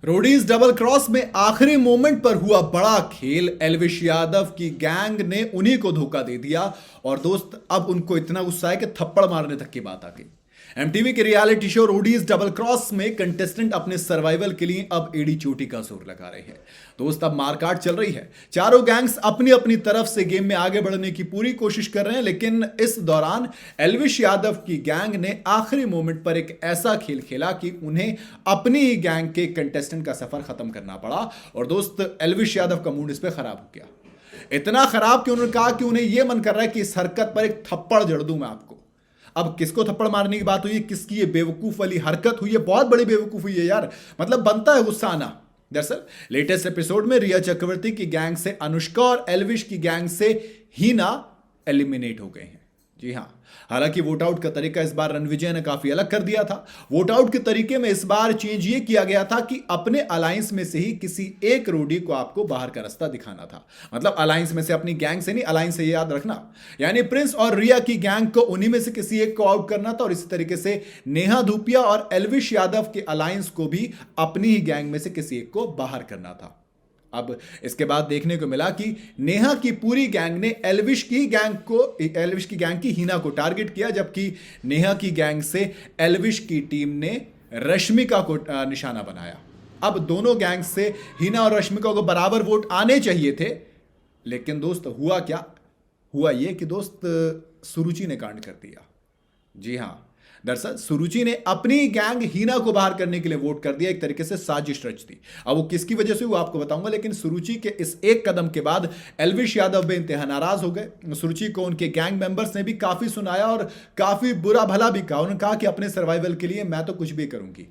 Roadies double cross में आखिरी moment पर हुआ बड़ा खेल। एल्विश यादव की गैंग ने उन्हीं को धोखा दे दिया और दोस्त अब उनको इतना गुस्सा है कि थप्पड़ मारने तक की बात आ गई। एमटीवी के reality show Roadies double cross में कंटेस्टेंट अपने सर्वाइवल के लिए अब एड़ी चोटी का जोर लगा रहे हैं। दोस्त अब मारकाट चल रही है। चारों गैंग्स अपनी अपनी तरफ से गेम में आगे बढ़ने की पूरी कोशिश कर रहे हैं, लेकिन इस दौरान एल्विश यादव की गैंग ने आखिरी मोमेंट पर एक ऐसा खेल खेला कि उन्हें अपनी ही गैंग के कंटेस्टेंट का सफर खत्म करना पड़ा। और दोस्त एल्विश यादव का मूड इस पर खराब हो गया, इतना खराब कि उन्होंने कहा कि उन्हें यह मन कर रहा है कि इस हरकत पर एक थप्पड़ जड़ दूं मैं आपको। अब किसको थप्पड़ मारने की बात हुई है, किसकी ये बेवकूफ वाली हरकत हुई है, बहुत बड़ी बेवकूफ हुई है यार। मतलब बनता है गुस्सा आना। दरअसल लेटेस्ट एपिसोड में रिया चक्रवर्ती की गैंग से अनुष्का और एल्विश की गैंग से हीना एलिमिनेट हो गए हैं। जी हां, हालांकि वोट आउट का तरीका इस बार रणविजय ने काफी अलग कर दिया था। वोट आउट के तरीके में इस बार चेंज ये किया गया था कि अपने अलायंस में से ही किसी एक रोडी को आपको बाहर का रास्ता दिखाना था। मतलब अलायंस में से, अपनी गैंग से नहीं, अलायंस से, याद रखना। यानी प्रिंस और रिया की गैंग को उन्हीं में से किसी एक को आउट करना था और इसी तरीके से नेहा धूपिया और एल्विश यादव के अलायंस को भी अपनी ही गैंग में से किसी एक को बाहर करना था। अब इसके बाद देखने को मिला कि नेहा की पूरी गैंग ने एल्विश की गैंग की हीना को टारगेट किया, जबकि नेहा की गैंग से एल्विश की टीम ने रश्मिका को निशाना बनाया। अब दोनों गैंग से हीना और रश्मिका को बराबर वोट आने चाहिए थे, लेकिन दोस्त हुआ क्या? हुआ यह कि दोस्त सुरुचि ने कांड कर दिया। जी हां, दरअसल सुरुचि ने अपनी गैंग हीना को बाहर करने के लिए वोट कर दिया, एक तरीके से साजिश रच दी। अब वो किसकी वजह से वो आपको बताऊंगा, लेकिन सुरुचि के इस एक कदम के बाद एल्विश यादव बेइंतहा नाराज हो गए। सुरुचि को उनके गैंग मेंबर्स ने भी काफी सुनाया और काफी बुरा भला भी कहा। उन्होंने कहा कि अपने सर्वाइवल के लिए मैं तो कुछ भी करूंगी।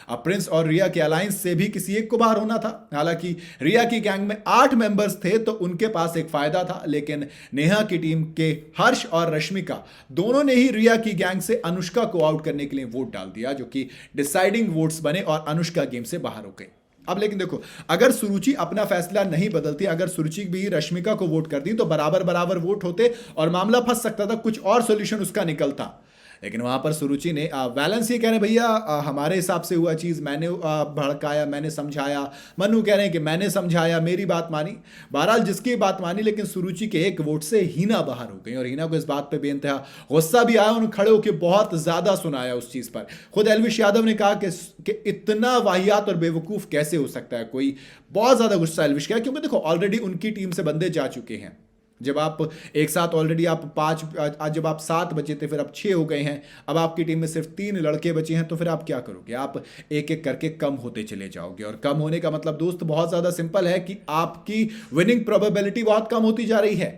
अब प्रिंस और रिया के अलायंस से भी किसी एक को बाहर होना था। हालांकि रिया की गैंग में 8 मेंबर्स थे तो उनके पास एक फायदा था, लेकिन नेहा की टीम के हर्ष और रश्मिका दोनों ने ही रिया की गैंग से अनुष्का को आउट करने के लिए वोट डाल दिया, जो कि डिसाइडिंग वोट्स बने और अनुष्का गेम से बाहर हो गई। अब लेकिन देखो, अगर सुरुचि अपना फैसला नहीं बदलती, अगर सुरुचि भी रश्मिका को वोट करती तो बराबर बराबर वोट होते और मामला फंस सकता था, कुछ और सॉल्यूशन उसका निकलता। लेकिन वहां पर सुरुचि ने वैलेंस ये कह रहे हैं, भैया हमारे हिसाब से हुआ चीज़, मैंने भड़काया, मैंने समझाया। मनु कह रहे हैं कि मैंने समझाया, मेरी बात मानी। बहरहाल जिसकी बात मानी, लेकिन सुरुचि के एक वोट से हीना बाहर हो गई और हीना को इस बात पे बेइंतहा गुस्सा भी आया। उन्होंने खड़े होकर बहुत ज़्यादा सुनाया उस चीज़ पर। खुद एल्विश यादव ने कहा कि इतना वाहियात और बेवकूफ़ कैसे हो सकता है कोई। बहुत ज़्यादा गुस्सा एल्विश का, क्योंकि देखो ऑलरेडी उनकी टीम से बंदे जा चुके हैं। जब आप एक साथ ऑलरेडी आप 5, आज जब आप 7 बचे थे, फिर अब 6 हो गए हैं। अब आपकी टीम में सिर्फ 3 लड़के बचे हैं, तो फिर आप क्या करोगे? आप एक एक करके कम होते चले जाओगे। और कम होने का मतलब दोस्त बहुत ज़्यादा सिंपल है कि आपकी विनिंग प्रोबेबिलिटी बहुत कम होती जा रही है।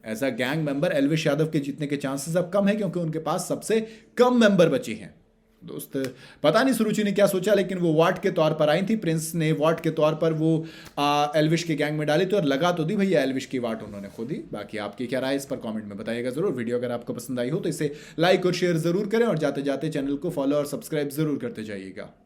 As a gang member Elvish Yadav के जीतने के चांसेस अब कम है, क्योंकि उनके पास सबसे कम मेंबर बचे हैं। दोस्त पता नहीं सुरुचि ने क्या सोचा, लेकिन वो वाट के तौर पर आई थी। प्रिंस ने वाट के तौर पर वो एल्विश के गैंग में डाली थी और लगा तो दी भैया एल्विश की वाट उन्होंने खुद ही। बाकी आपकी क्या राय इस पर कमेंट में बताइएगा जरूर। वीडियो अगर आपको पसंद आई हो तो इसे लाइक और शेयर जरूर करें और जाते जाते चैनल को फॉलो और सब्सक्राइब जरूर करते जाइएगा।